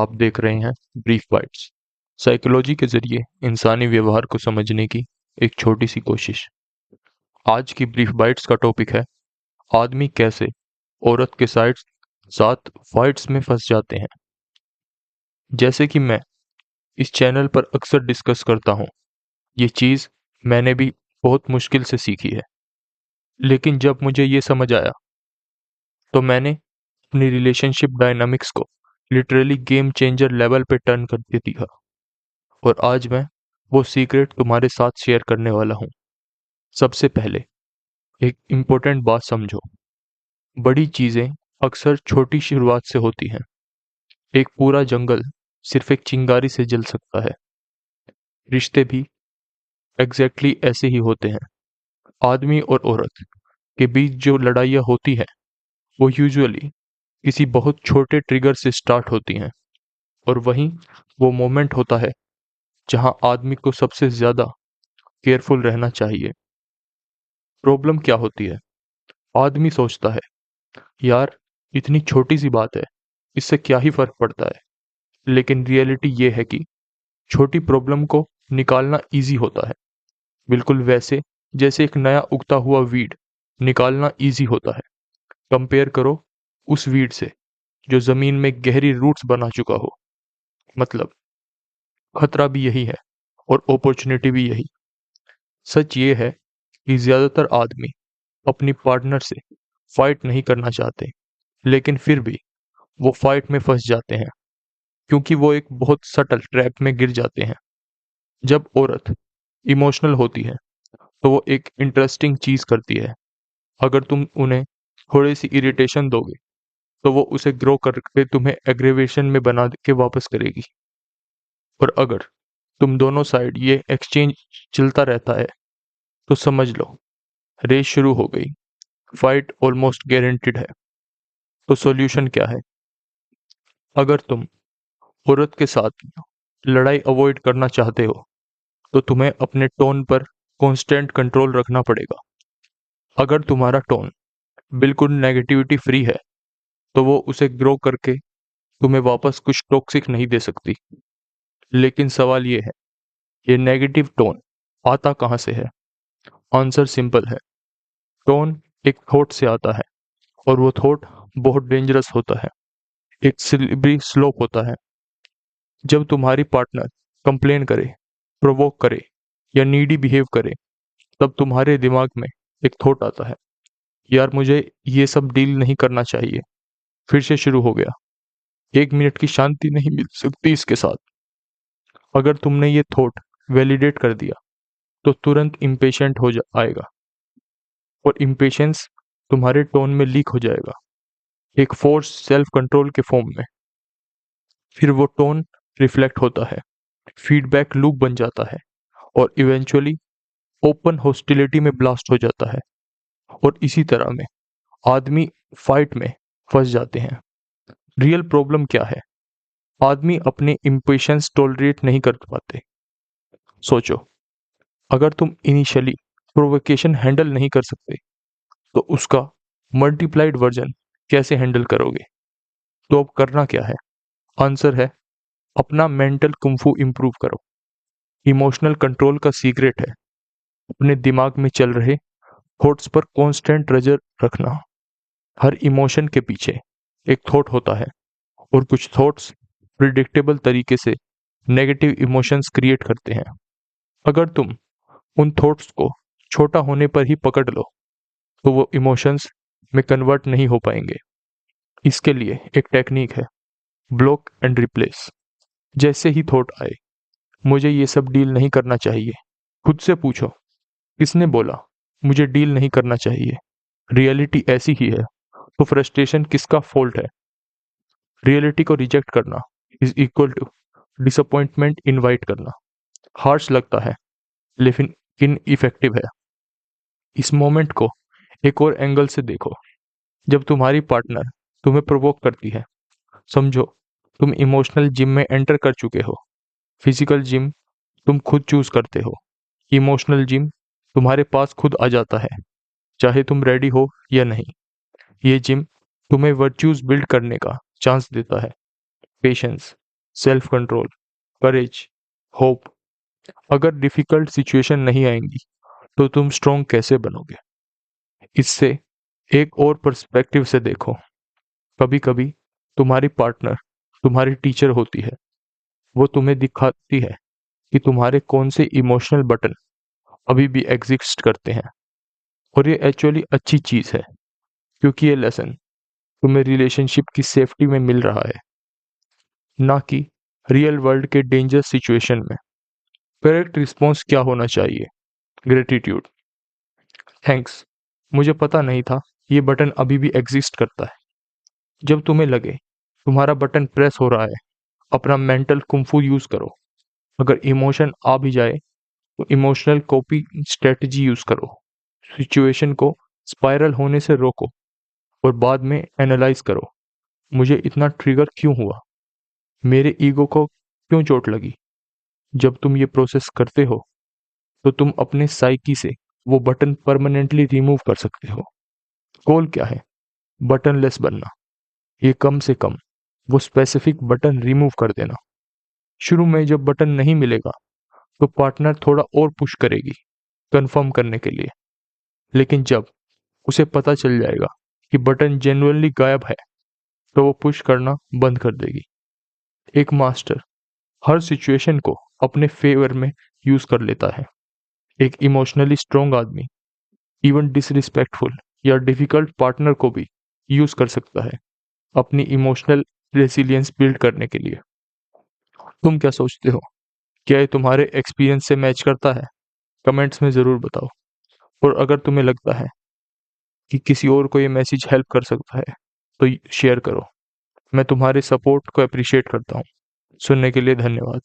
आप देख रहे हैं ब्रीफ बाइट्स, साइकोलॉजी के जरिए इंसानी व्यवहार को समझने की एक छोटी सी कोशिश। आज की ब्रीफ बाइट्स का टॉपिक है आदमी कैसे औरत के साथ फाइट्स में फंस जाते हैं। जैसे कि मैं इस चैनल पर अक्सर डिस्कस करता हूँ, ये चीज़ मैंने भी बहुत मुश्किल से सीखी है, लेकिन जब मुझे ये समझ आया तो मैंने अपनी रिलेशनशिप डायनामिक्स को लिटरली गेम चेंजर लेवल पे टर्न कर दिया। और आज मैं वो सीक्रेट तुम्हारे साथ शेयर करने वाला हूँ। सबसे पहले एक इम्पोर्टेंट बात समझो, बड़ी चीजें अक्सर छोटी शुरुआत से होती हैं। एक पूरा जंगल सिर्फ एक चिंगारी से जल सकता है। रिश्ते भी एग्जैक्टली ऐसे ही होते हैं। आदमी और औरत के बीच जो लड़ाइयाँ होती हैं वो यूजुअली किसी बहुत छोटे ट्रिगर से स्टार्ट होती हैं, और वहीं वो मोमेंट होता है जहां आदमी को सबसे ज्यादा केयरफुल रहना चाहिए। प्रॉब्लम क्या होती है? आदमी सोचता है, यार इतनी छोटी सी बात है, इससे क्या ही फर्क पड़ता है। लेकिन रियलिटी ये है कि छोटी प्रॉब्लम को निकालना इजी होता है, बिल्कुल वैसे जैसे एक नया उगता हुआ वीड निकालना इजी होता है। कंपेयर करो उस वीड से जो जमीन में गहरी रूट्स बना चुका हो। मतलब खतरा भी यही है और अपॉर्चुनिटी भी यही। सच ये है कि ज्यादातर आदमी अपनी पार्टनर से फाइट नहीं करना चाहते, लेकिन फिर भी वो फाइट में फंस जाते हैं, क्योंकि वो एक बहुत सटल ट्रैप में गिर जाते हैं। जब औरत इमोशनल होती है तो वो एक इंटरेस्टिंग चीज करती है। अगर तुम उन्हें थोड़ी सी इरिटेशन दोगे तो वो उसे ग्रो करके तुम्हें एग्रीवेशन में बना के वापस करेगी। और अगर तुम दोनों साइड ये एक्सचेंज चलता रहता है तो समझ लो रेस शुरू हो गई, फाइट ऑलमोस्ट गारंटेड है। तो सॉल्यूशन क्या है? अगर तुम औरत के साथ लड़ाई अवॉइड करना चाहते हो तो तुम्हें अपने टोन पर कांस्टेंट कंट्रोल रखना पड़ेगा। अगर तुम्हारा टोन बिल्कुल नेगेटिविटी फ्री है तो वो उसे ग्रो करके तुम्हें वापस कुछ टॉक्सिक नहीं दे सकती। लेकिन सवाल ये है, ये नेगेटिव टोन आता कहाँ से है? आंसर सिंपल है, टोन एक थॉट से आता है, और वो थॉट बहुत डेंजरस होता है। एक स्लिपरी स्लोप होता है। जब तुम्हारी पार्टनर कंप्लेन करे, प्रोवोक करे या नीडी बिहेव करे, तब तुम्हारे दिमाग में एक थॉट आता है, यार मुझे ये सब डील नहीं करना चाहिए। फिर से शुरू हो गया, 1 मिनट की शांति नहीं मिल सकती इसके साथ। अगर तुमने ये थॉट वैलिडेट कर दिया तो तुरंत इम्पेशेंट आएगा, और इम्पेशेंस तुम्हारे टोन में लीक हो जाएगा, एक फोर्स सेल्फ कंट्रोल के फॉर्म में। फिर वो टोन रिफ्लेक्ट होता है, फीडबैक लूप बन जाता है, और इवेंचुअली ओपन हॉस्टिलिटी में ब्लास्ट हो जाता है। और इसी तरह में आदमी फाइट में फंस जाते हैं। रियल प्रॉब्लम क्या है? आदमी अपने इम्पेशंस टॉलरेट नहीं कर पाते। सोचो, अगर तुम इनिशियली प्रोवोकेशन हैंडल नहीं कर सकते तो उसका मल्टीप्लाइड वर्जन कैसे हैंडल करोगे? तो अब करना क्या है? आंसर है, अपना मेंटल कुंफू इंप्रूव करो। इमोशनल कंट्रोल का सीक्रेट है अपने दिमाग में चल रहे थॉट्स पर कांस्टेंट नजर रखना। हर इमोशन के पीछे एक थॉट होता है, और कुछ थॉट्स प्रिडिक्टेबल तरीके से नेगेटिव इमोशंस क्रिएट करते हैं। अगर तुम उन थॉट्स को छोटा होने पर ही पकड़ लो तो वो इमोशंस में कन्वर्ट नहीं हो पाएंगे। इसके लिए एक टेक्निक है, ब्लॉक एंड रिप्लेस। जैसे ही थॉट आए, मुझे ये सब डील नहीं करना चाहिए, खुद से पूछो, किसने बोला मुझे डील नहीं करना चाहिए? रियलिटी ऐसी ही है, तो फ्रस्ट्रेशन किसका फॉल्ट है? रियलिटी को रिजेक्ट करना is equal to disappointment invite करना। हार्श लगता है, लेकिन इनइफेक्टिव है। इस मोमेंट को एक और एंगल से देखो। जब तुम्हारी पार्टनर तुम्हें प्रोवोक करती है, समझो तुम इमोशनल जिम में एंटर कर चुके हो। फिजिकल जिम तुम खुद चूज करते हो, इमोशनल जिम तुम्हारे पास खुद आ जाता है, चाहे तुम रेडी हो या नहीं। ये जिम तुम्हें वर्च्यूज बिल्ड करने का चांस देता है, पेशेंस, सेल्फ कंट्रोल, करेज, होप। अगर डिफिकल्ट सिचुएशन नहीं आएंगी तो तुम स्ट्रॉन्ग कैसे बनोगे? इससे एक और पर्सपेक्टिव से देखो। कभी कभी तुम्हारी पार्टनर तुम्हारी टीचर होती है। वो तुम्हें दिखाती है कि तुम्हारे कौन से इमोशनल बटन अभी भी एग्जिस्ट करते हैं। और ये एक्चुअली अच्छी चीज़ है, क्योंकि ये लेसन तुम्हें रिलेशनशिप की सेफ्टी में मिल रहा है, ना कि रियल वर्ल्ड के डेंजर सिचुएशन में। करेक्ट रिस्पॉन्स क्या होना चाहिए? ग्रेटिट्यूड, थैंक्स, मुझे पता नहीं था ये बटन अभी भी एग्जिस्ट करता है। जब तुम्हें लगे तुम्हारा बटन प्रेस हो रहा है, अपना मेंटल कुंफू यूज करो। अगर इमोशन आ भी जाए तो इमोशनल कॉपी स्ट्रेटजी यूज करो। सिचुएशन को स्पाइरल होने से रोको और बाद में एनालाइज करो, मुझे इतना ट्रिगर क्यों हुआ, मेरे ईगो को क्यों चोट लगी। जब तुम ये प्रोसेस करते हो तो तुम अपने साइकी से वो बटन परमानेंटली रिमूव कर सकते हो। गोल क्या है? बटनलेस बनना। ये कम से कम वो स्पेसिफिक बटन रिमूव कर देना। शुरू में जब बटन नहीं मिलेगा तो पार्टनर थोड़ा और पुश करेगी कंफर्म करने के लिए, लेकिन जब उसे पता चल जाएगा कि बटन जेन्युइनली गायब है तो वो पुश करना बंद कर देगी। एक मास्टर हर सिचुएशन को अपने फेवर में यूज कर लेता है। एक इमोशनली स्ट्रॉन्ग आदमी इवन डिसरिस्पेक्टफुल या डिफिकल्ट पार्टनर को भी यूज कर सकता है अपनी इमोशनल रेसिलियंस बिल्ड करने के लिए। तुम क्या सोचते हो? क्या ये तुम्हारे एक्सपीरियंस से मैच करता है? कमेंट्स में ज़रूर बताओ। और अगर तुम्हें लगता है कि किसी और को ये मैसेज हेल्प कर सकता है तो शेयर करो। मैं तुम्हारे सपोर्ट को अप्रिशिएट करता हूँ। सुनने के लिए धन्यवाद।